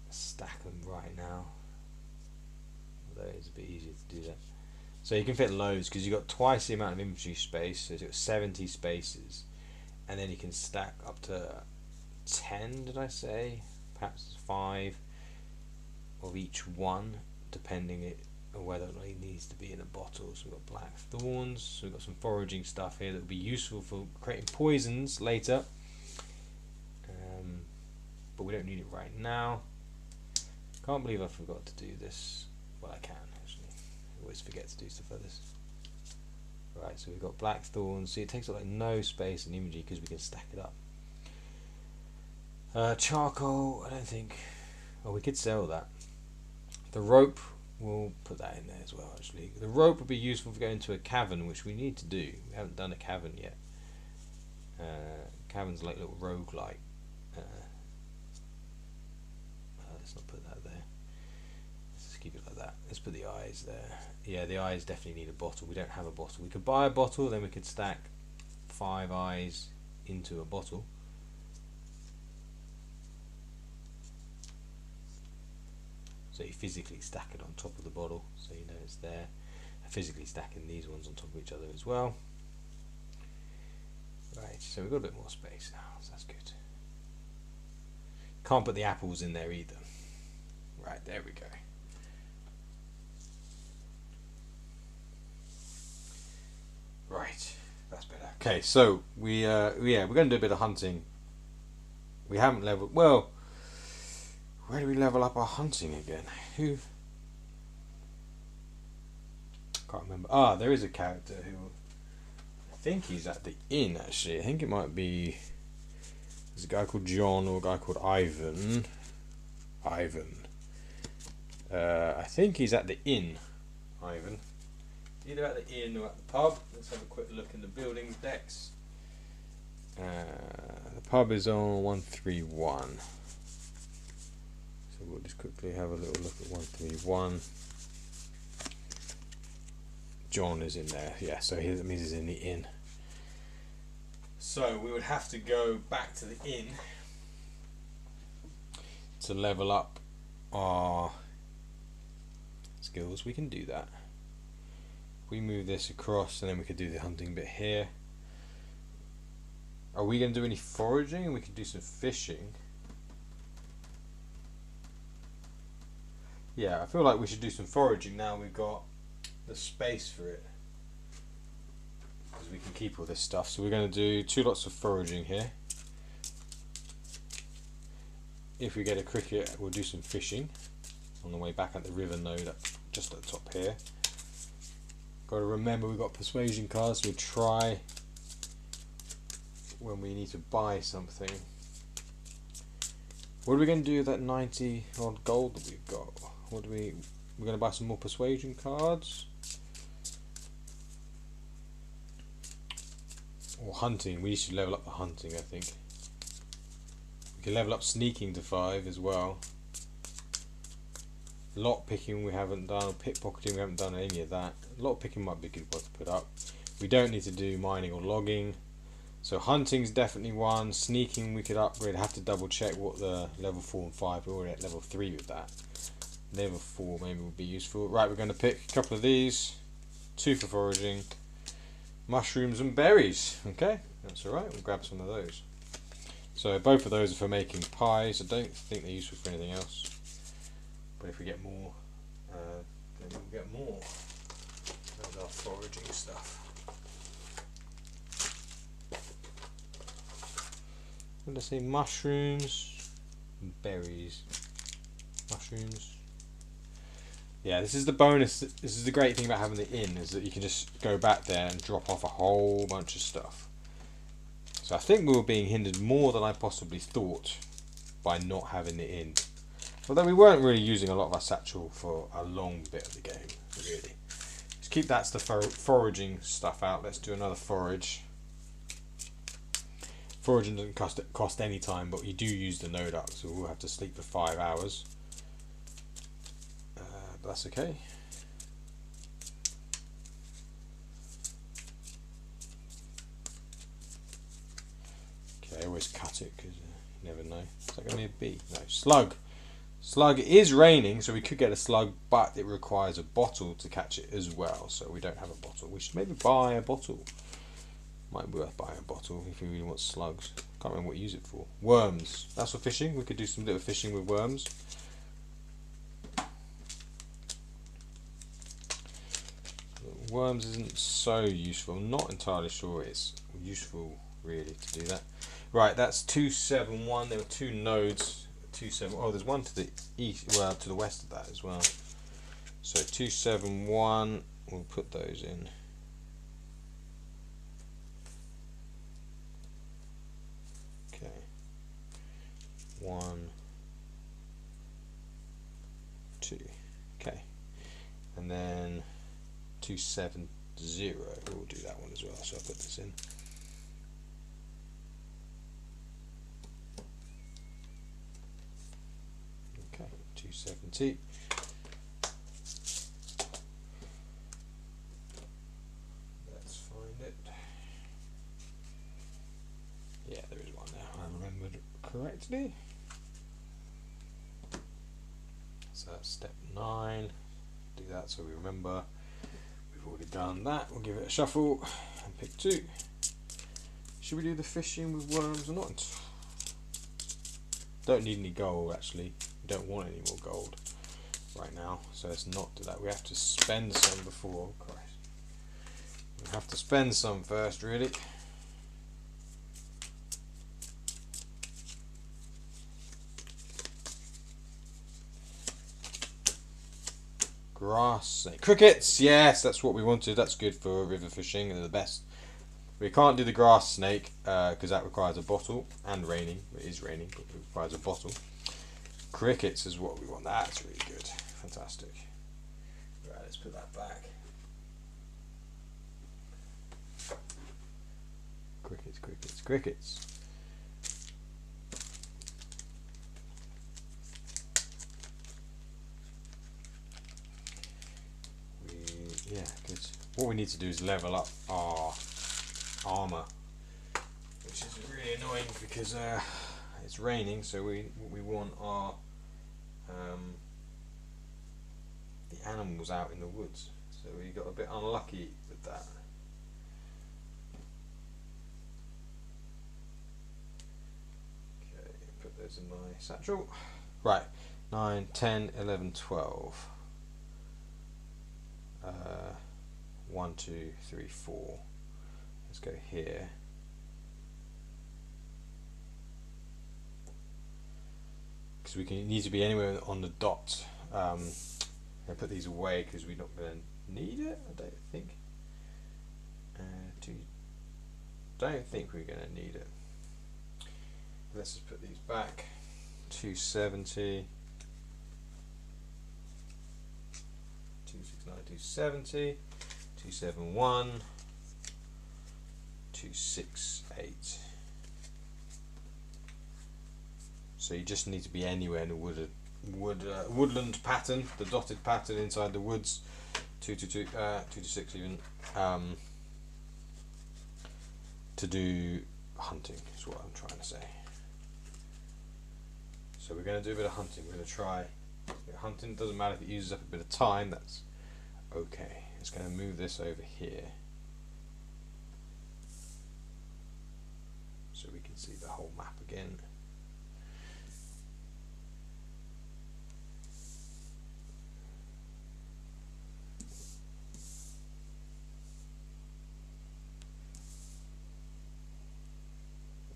[SPEAKER 1] stack them right now. Although it's a bit easier to do that. So you can fit loads because you've got twice the amount of inventory space. So you've got 70 spaces, and then you can stack up to 10. Did I say? Perhaps 5 of each one, depending on whether or not it needs to be in a bottle. So we've got black thorns. So we've got some foraging stuff here that will be useful for creating poisons later. But we don't need it right now. Can't believe I forgot to do this. Well, I can actually. I always forget to do stuff like this. Right, so we've got black thorns. See, it takes up like no space in the imagery because we can stack it up. Charcoal, I don't think. Oh, we could sell that. The rope, we'll put that in there as well. Actually, the rope would be useful for going to a cavern, which we need to do. We haven't done a cavern yet. Caverns like little roguelike. Let's not put that there. Let's just keep it like that. Let's put the eyes there. Yeah, the eyes definitely need a bottle. We don't have a bottle. We could buy a bottle, then we could stack 5 eyes into a bottle. So you physically stack it on top of the bottle, so you know it's there. And physically stacking these ones on top of each other as well. Right, so we've got a bit more space now, so that's good. Can't put the apples in there either. Right, there we go. Right, that's better. Okay, so we're going to do a bit of hunting. We haven't leveled. Well, where do we level up our hunting again? Who? Can't remember. Ah, there is a character who I think he's at the inn. Actually, I think it might be. There's a guy called John or a guy called Ivan. I think he's at the inn. Ivan. Either at the inn or at the pub. Let's have a quick look in the buildings decks. The pub is on 131. So we'll just quickly have a little look at 131. John is in there, yeah, so that means he's in the inn. So we would have to go back to the inn to level up our skills. We can do that. We move this across and then we could do the hunting bit here. Are we going to do any foraging? We could do some fishing. Yeah, I feel like we should do some foraging now we've got the space for it. Because we can keep all this stuff. So we're going to do 2 lots of foraging here. If we get a cricket, we'll do some fishing on the way back at the river node just at the top here. Got to remember we've got persuasion cards, so we'll try when we need to buy something. What are we going to do with that 90 odd gold that we've got? We're going to buy some more persuasion cards? Or hunting? We should level up the hunting, I think. We can level up sneaking to 5 as well. Lock picking we haven't done, or pickpocketing we haven't done any of that. Lock picking might be a good one to put up. We don't need to do mining or logging. So hunting's definitely one. Sneaking we could upgrade. I have to double check what the level 4 and 5. We're already at level 3 with that. Level 4 maybe would be useful. Right, we're going to pick a couple of these. 2 for foraging. Mushrooms and berries. Okay, that's alright. We'll grab some of those. So both of those are for making pies. I don't think they're useful for anything else. But if we get more, then we'll get more. That's our foraging stuff. What did I say? Mushrooms and berries. Mushrooms. Yeah, this is the bonus. This is the great thing about having the inn, is that you can just go back there and drop off a whole bunch of stuff. So I think we were being hindered more than I possibly thought by not having the inn. Although we weren't really using a lot of our satchel for a long bit of the game, really. Let's keep that stuff foraging stuff out. Let's do another forage. Foraging doesn't cost any time, but you do use the node up, so we'll have to sleep for 5 hours. But that's okay. Okay, I always cut it because you never know. Is that going to be a bee? No, slug. Slug is raining, so we could get a slug, but it requires a bottle to catch it as well, so we don't have a bottle. We should maybe buy a bottle. Might be worth buying a bottle if we really want slugs. Can't remember what you use it for. Worms. That's for fishing. We could do some little fishing with worms. Worms isn't so useful. I'm not entirely sure it's useful really to do that. Right, that's 271. There were 2 nodes. 27. Oh, there's one to the east, well, to the west of that as well. So 271. We'll put those in. Okay. 1, 2. Okay. And then 270. We'll do that one as well. So I'll put this in. Okay, 270. Let's find it. Yeah, there is one now. I remembered correctly. So that's step that so we remember. We've already done that. We'll give it a shuffle and pick 2. Should we do the fishing with worms or not? Don't need any gold actually. We don't want any more gold right now, so let's not do that. We have to spend some before. Oh Christ. We have to spend some first, really. Grass snake. Crickets! Yes, that's what we wanted. That's good for river fishing. They're the best. We can't do the grass snake because that requires a bottle and raining. It is raining, but it requires a bottle. Crickets is what we want. That's really good. Fantastic. Right, let's put that back. Crickets, crickets, crickets. Yeah, good. What we need to do is level up our armor, which is really annoying because it's raining, so we want our the animals out in the woods, so we got a bit unlucky with that. Okay, put those in my satchel. Right, 9, 10, 11, 12. 1, 2, 3, 4. Let's go here. Because we need to be anywhere on the dot. I'm going to put these away because we're not going to need it, I don't think. Don't think we're going to need it. Let's just put these back. 270. 269, 270, 271, 268. So you just need to be anywhere in the woodland pattern, the dotted pattern inside the woods. 222, 226 even. To do hunting is what I'm trying to say. So we're going to do a bit of hunting. We're going to try hunting. Doesn't matter if it uses up a bit of time, that's okay. It's going to move this over here so we can see the whole map again.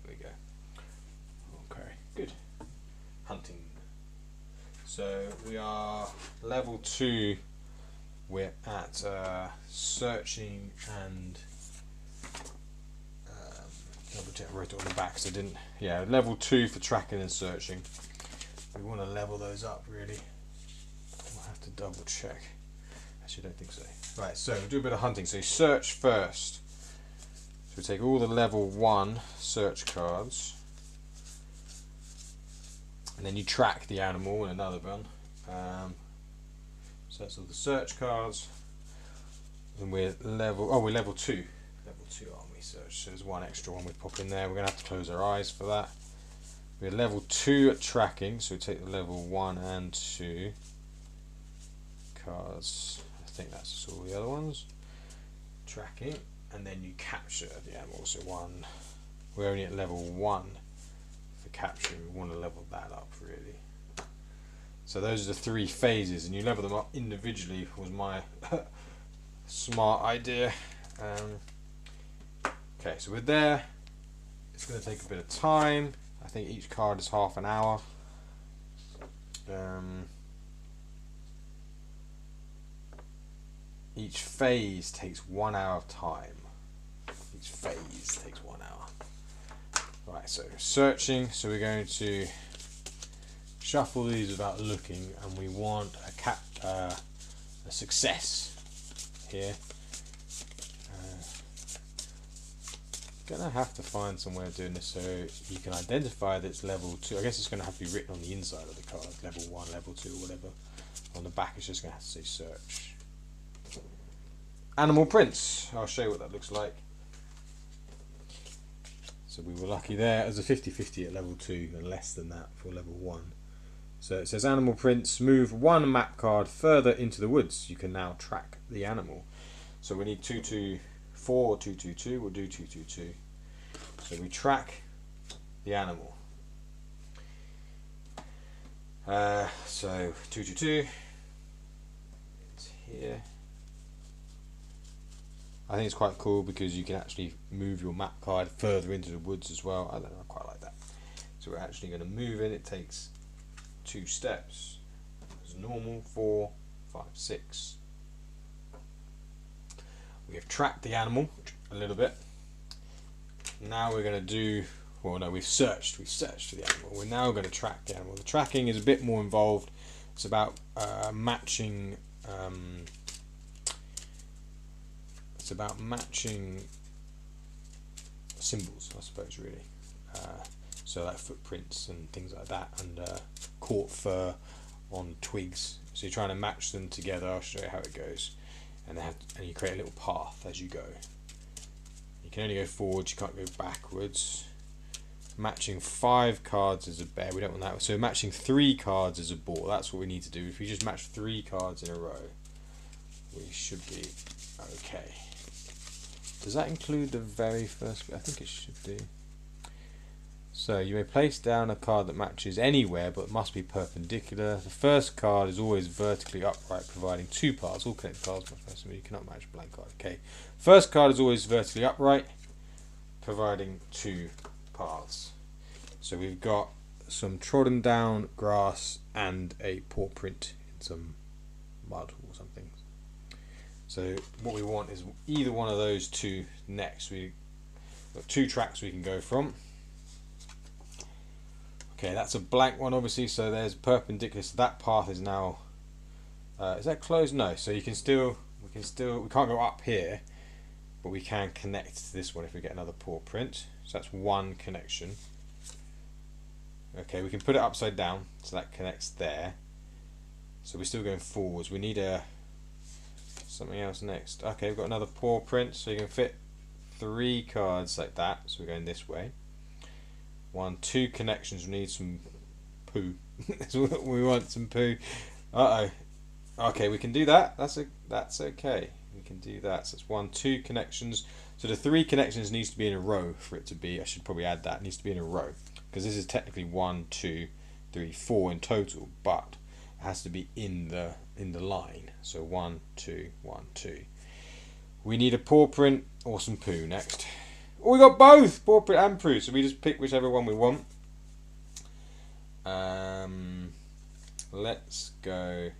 [SPEAKER 1] There we go. Okay, good. Hunting. So we are level 2. We're at searching and double check. I wrote it on the back, so I didn't. Yeah, level 2 for tracking and searching. We want to level those up really. I'll have to double check. Actually, I don't think so. Right, so we'll do a bit of hunting. So search first. So we take all the level 1 search cards. And then you track the animal in another one. So that's all the search cards. And we're level 2. Level 2 aren't we? Search. So there's one extra one we pop in there. We're going to have to close our eyes for that. We're level 2 at tracking. So we take the level 1 and 2 cards. I think that's just all the other ones. Tracking. And then you capture the animal. So we're only at level 1. Capturing, we want to level that up really. So those are the 3 phases, and you level them up individually was my smart idea. Okay, so we're there. It's going to take a bit of time. I think each card is half an hour. Each phase takes 1 hour of time. Each phase takes 1 hour. Right, so searching, so we're going to shuffle these without looking, and we want a success here. Gonna have to find some way of doing this so you can identify that it's level 2. I guess it's gonna have to be written on the inside of the card, level 1, level 2, or whatever. On the back it's just gonna have to say search. Animal prints, I'll show you what that looks like. So we were lucky there. It was a 50-50 at level 2 and less than that for level 1. So it says animal prints, move one map card further into the woods. You can now track the animal. So we need 224 or 222. We'll do 222. So we track the animal. So 222. It's here. I think it's quite cool because you can actually move your map card further into the woods as well. I don't know, I quite like that. So we're actually going to move it. It takes 2 steps. As normal, 4, 5, 6. We have tracked the animal a little bit. Now we're going to do, well no, we've searched for the animal. We're now going to track the animal. The tracking is a bit more involved. It's about matching symbols, I suppose, really. So like footprints and things like that, and caught fur on twigs. So you're trying to match them together. I'll show you how it goes. And you create a little path as you go. You can only go forwards, you can't go backwards. Matching 5 cards as a bear, we don't want that. So matching 3 cards as a boar, that's what we need to do. If we just match 3 cards in a row, we should be okay. Does that include the very first bit? I think it should do. So you may place down a card that matches anywhere but must be perpendicular. The first card is always vertically upright, providing 2 paths. All connected cards must match, so you cannot match a blank card. Okay. First card is always vertically upright, providing 2 paths. So we've got some trodden down grass and a paw print in some mud or something. So what we want is either one of those 2 next. We've got 2 tracks we can go from. Okay, that's a blank one obviously, so there's perpendicular, so that path is now, is that closed? No, so we can't go up here, but we can connect to this one if we get another paw print. So that's one connection. Okay, we can put it upside down, so that connects there. So we're still going forwards. We need something else next. Okay, we've got another paw print, so you can fit 3 cards like that. So we're going this way. 1, 2 connections. We need some poo. We want some poo. Okay, we can do that. That's okay. We can do that. So it's 1, 2 connections. So the 3 connections needs to be in a row for it to be. I should probably add that. It needs to be in a row because this is technically 1, 2, 3, 4 in total, but it has to be in the line. So 1, 2, 1, 2. We need a paw print or some poo next. Oh, we got both paw print and poo, so we just pick whichever one we want. Let's go.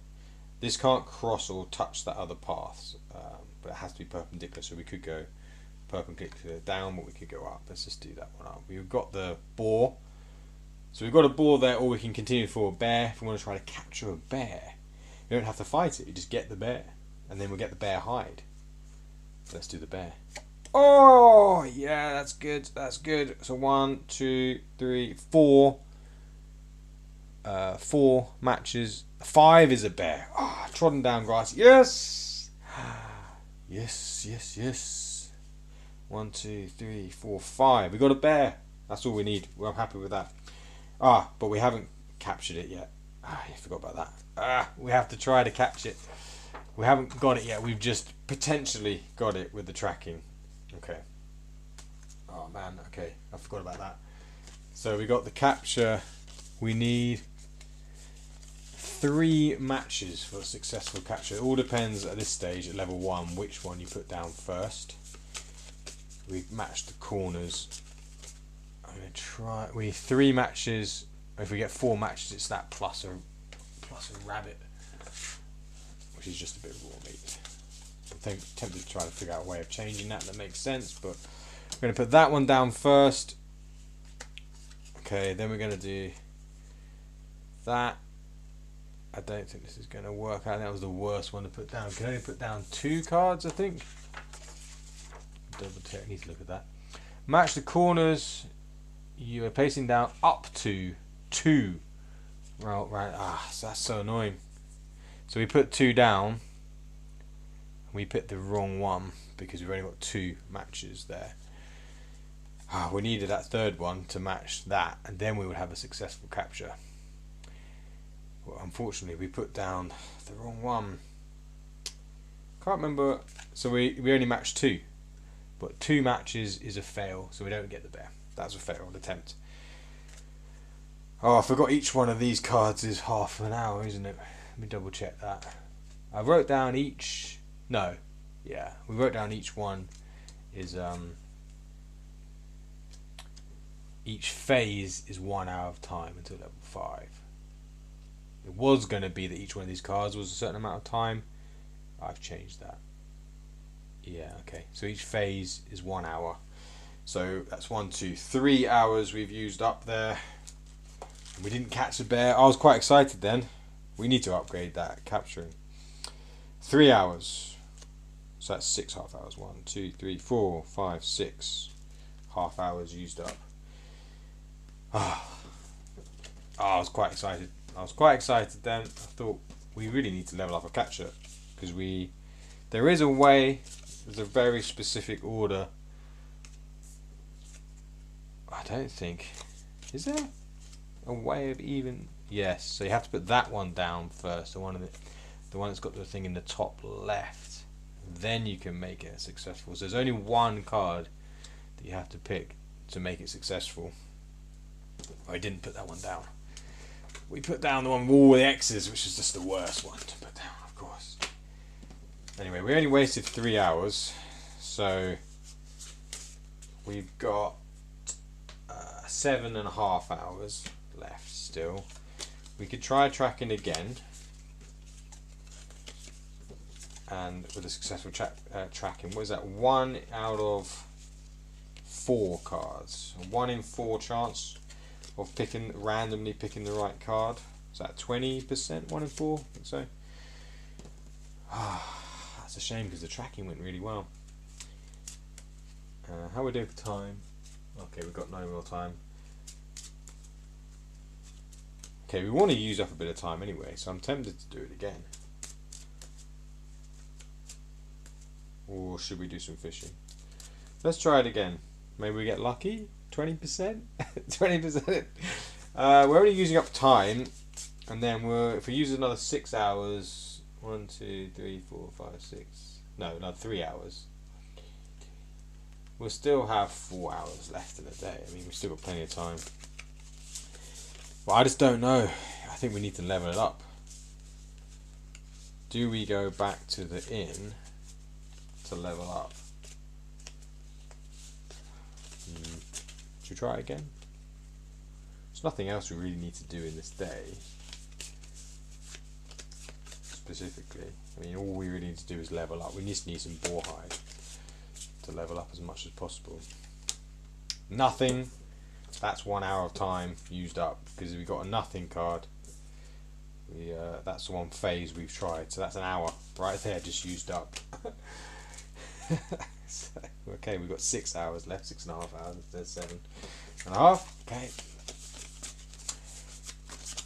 [SPEAKER 1] This can't cross or touch that other path, but it has to be perpendicular. So we could go perpendicular down, but we could go up. Let's just do that one up. We've got the boar, so we've got a boar there, or we can continue for a bear if we want to try to capture a bear. You don't have to fight it. You just get the bear, and then we'll get the bear hide. So let's do the bear. Oh yeah, that's good. That's good. So 1, 2, 3, 4. 4 matches. 5 is a bear. Ah, trodden down grass. Yes. Yes, yes, yes. 1, 2, 3, 4, 5. We got a bear. That's all we need. I'm happy with that. But we haven't captured it yet. I forgot about that. We have to try to catch it. We haven't got it yet. We've just potentially got it with the tracking. Okay. Oh man, okay. I forgot about that. So we got the capture. We need 3 matches for a successful capture. It all depends at this stage at level 1 which one you put down first. We've matched the corners. I'm gonna try. We need 3 matches. If we get 4 matches, it's that plus a rabbit, which is just a bit of raw meat. I'm tempted to try to figure out a way of changing that makes sense, but we're going to put that one down first. Okay, then we're going to do that. I don't think this is going to work. I think that was the worst one to put down. You can only put down 2 cards, I think. Double check, I need to look at that. Match the corners. You are placing down up to 2. Right. So that's so annoying. So we put 2 down. We picked the wrong one because we've only got 2 matches there. We needed that 3rd one to match that, and then we would have a successful capture. Well, unfortunately, we put down the wrong one. Can't remember. So we only matched 2, but 2 matches is a fail, so we don't get the bear. That's a failed attempt. Oh, I forgot each one of these cards is half an hour, isn't it? Let me double check that. I wrote down each. No, yeah, we wrote down each one is each phase is 1 hour of time until level 5. It was going to be that each one of these cards was a certain amount of time. I've changed that. Yeah, okay. So each phase is 1 hour. So that's 1, 2, 3 hours we've used up there. We didn't catch a bear. I was quite excited then. We need to upgrade that capturing. 3 hours. So that's 6 half hours. 1, 2, 3, 4, 5, 6 half hours used up. I was quite excited. I was quite excited then. I thought we really need to level up a catcher because there is a way. There's a very specific order. I don't think. Is there a way of even? Yes. So you have to put that one down first. The one that's got the thing in the top left. Then you can make it successful. So there's only one card that you have to pick to make it successful. I didn't put that one down. We put down the one with all the X's, which is just the worst one to put down, of course. Anyway, we only wasted 3 hours, so we've got 7.5 hours left still. We could try tracking again, and with a successful tracking, what is that? 1 out of 4 cards. A 1 in 4 chance of randomly picking the right card. Is that 20%? 1 in 4? I think so. That's a shame because the tracking went really well. How are we doing for time? Okay, we've got no more time. Okay, we want to use up a bit of time anyway, so I'm tempted to do it again. Or should we do some fishing? Let's try it again. Maybe we get lucky. 20%? 20%. We're only using up time, and then if we use another 6 hours, 1, 2, 3, 4, 5, 6. No, another 3 hours. We'll still have 4 hours left in the day. I mean, we've still got plenty of time. But I just don't know. I think we need to level it up. Do we go back to the inn to level up? Should we try it again? There's nothing else we really need to do in this day. Specifically. I mean, all we really need to do is level up. We just need some boar hide to level up as much as possible. Nothing. That's 1 hour of time used up because we got a nothing card. That's the one phase we've tried, so that's an hour right there just used up. So, okay, we've got 6 hours left, 6.5 hours. There's 7.5. Okay,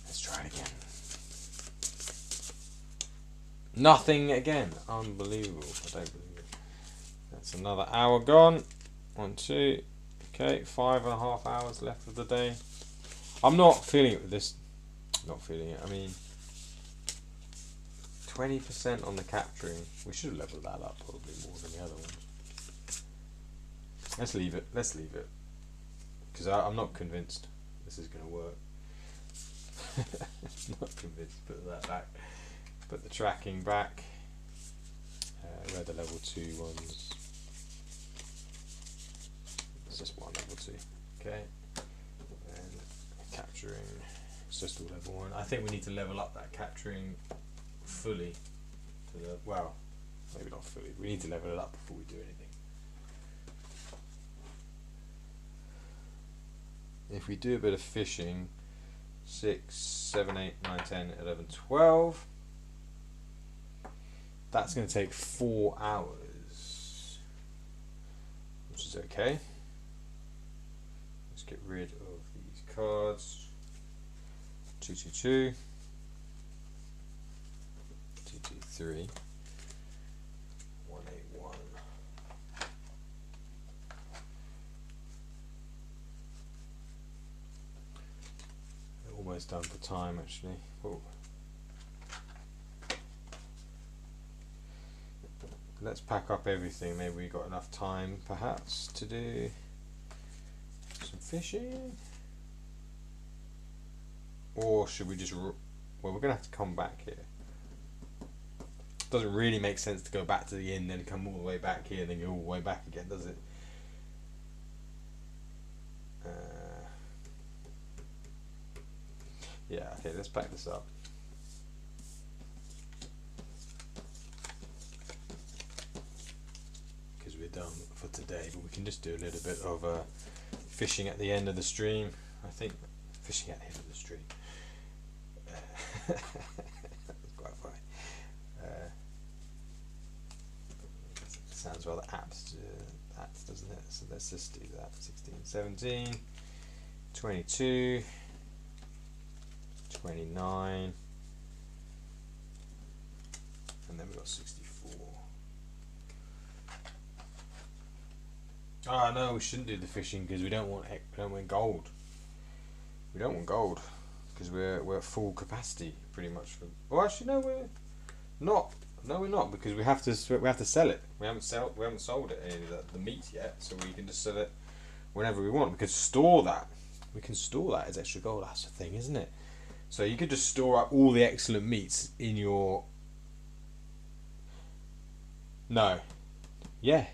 [SPEAKER 1] let's try it again. Nothing again. Unbelievable. I don't believe it. That's another hour gone. 1, 2. Okay, 5.5 hours left of the day. I'm not feeling it with this. Not feeling it. I mean, 20% on the capturing. We should have leveled that up probably more than the other ones. Let's leave it. Let's leave it. Because I'm not convinced this is going to work. Not convinced. Put that back. Put the tracking back. Where are the level 2 ones? It's just one level 2. Okay. And capturing. It's just all level 1. I think we need to level up that capturing fully. To the, well, maybe not fully. We need to level it up before we do anything. If we do a bit of fishing, 6, 7, 8, 9, 10, 11, 12. That's going to take 4 hours, which is okay. Let's get rid of these cards. 222, 223, 181. Almost done for time actually. Oh, let's pack up everything. Maybe we got enough time perhaps to do some fishing, or should we just well, we're gonna have to come back here. Doesn't really make sense to go back to the inn then come all the way back here and then go all the way back again, does it? Yeah, okay, let's pack this up. Because we're done for today, but we can just do a little bit of fishing at the end of the stream. I think fishing at the end of the stream. That's quite funny. Sounds rather apt, doesn't it? So let's just do that. 16, 17, 22, 29, and then we've got 64. Ah, no, we shouldn't do the fishing because we don't want gold. We don't want gold because we're at full capacity pretty much. Well, actually, no, we're not. No, we're not, because we have to sell it. We haven't sold it, any of the meat yet, so we can just sell it whenever we want. We can store that. We can store that as extra gold. That's the thing, isn't it? So you could just store up all the excellent meats in your. No. Yeah,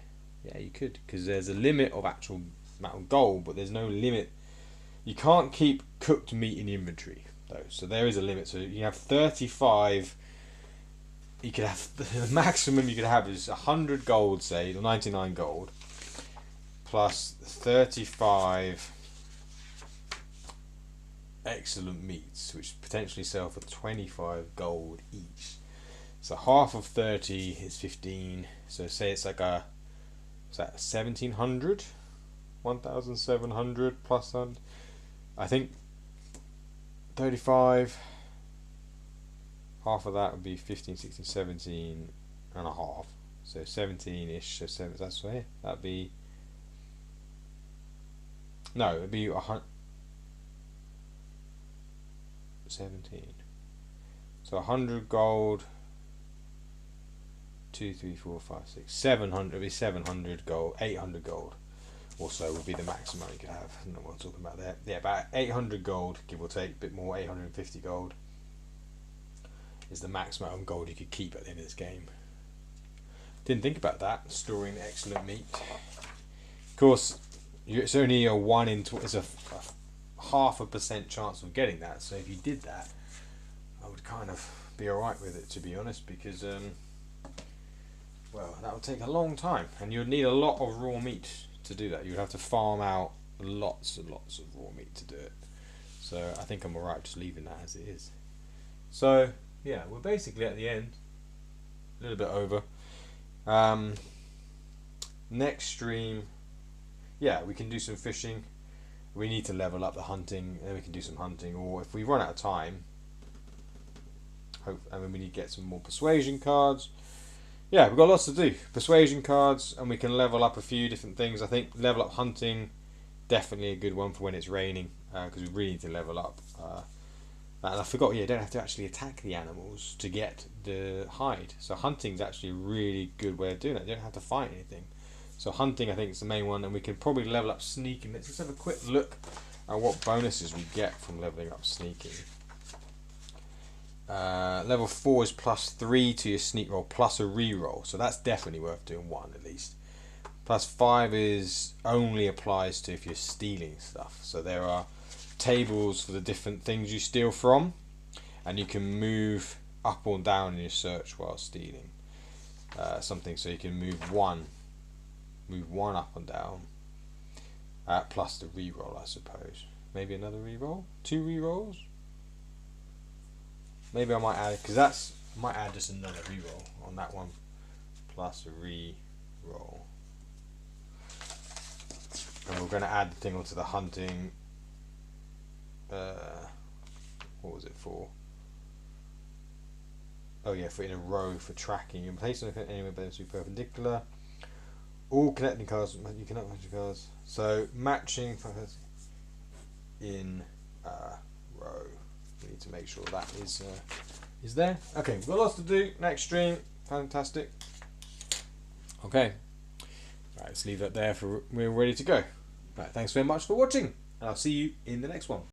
[SPEAKER 1] you could, because there's a limit of actual amount of gold, but there's no limit. You can't keep cooked meat in the inventory though, so there is a limit. So you have 35. You could have the maximum you could have is 100 gold, say, or 99 gold, plus 35 excellent meats, which potentially sell for 25 gold each. So half of 30 is 15. So say it's like a, is that 1700, 1700 plus, I think 35. Half of that would be 15, 16, 17 and a half. So 17-ish, so 7, that's right. That'd be, no, it'd be 17. So 100 gold, 2, 3, 4, 5, 6, 700, it'd be 700 gold, 800 gold or so would be the maximum you could have. I don't know what I'm talking about there. Yeah, about 800 gold, give or take, a bit more, 850 gold. Is the maximum amount of gold you could keep at the end of this game. Didn't think about that, storing excellent meat. Of course, it's only a 1 in it's a 0.5% chance of getting that. So if you did that, I would kind of be alright with it, to be honest, because well, that would take a long time, and you'd need a lot of raw meat to do that. You'd have to farm out lots and lots of raw meat to do it. So I think I'm alright just leaving that as it is. So yeah, we're basically at the end, a little bit over. Next stream, yeah, we can do some fishing. We need to level up the hunting, and we can do some hunting, or if we run out of time, we need to get some more persuasion cards. Yeah, we've got lots to do. Persuasion cards, and we can level up a few different things. I think level up hunting, definitely a good one for when it's raining, because we really need to level up. And I forgot, yeah, you don't have to actually attack the animals to get the hide. So hunting's actually a really good way of doing it. You don't have to fight anything. So hunting, I think, is the main one, and we can probably level up sneaking. Let's just have a quick look at what bonuses we get from leveling up sneaking. Level 4 is +3 to your sneak roll, plus a reroll. So that's definitely worth doing one at least. +5 is only applies to if you're stealing stuff. So there are tables for the different things you steal from, and you can move up or down in your search while stealing something. So you can move one up and down, plus the reroll, I suppose. Maybe another reroll, 2 rerolls. Maybe I might add, because I might add just another reroll on that one, plus a reroll. And we're going to add the thing onto the hunting. What was it for? Oh yeah, for in a row for tracking. You place them anywhere but to be perpendicular. All connecting cards, you cannot match your cards. So matching in a row. We need to make sure that is there. Okay, we've got lots to do. Next stream, fantastic. Okay, right, let's leave that there for we're ready to go. Right, thanks very much for watching, and I'll see you in the next one.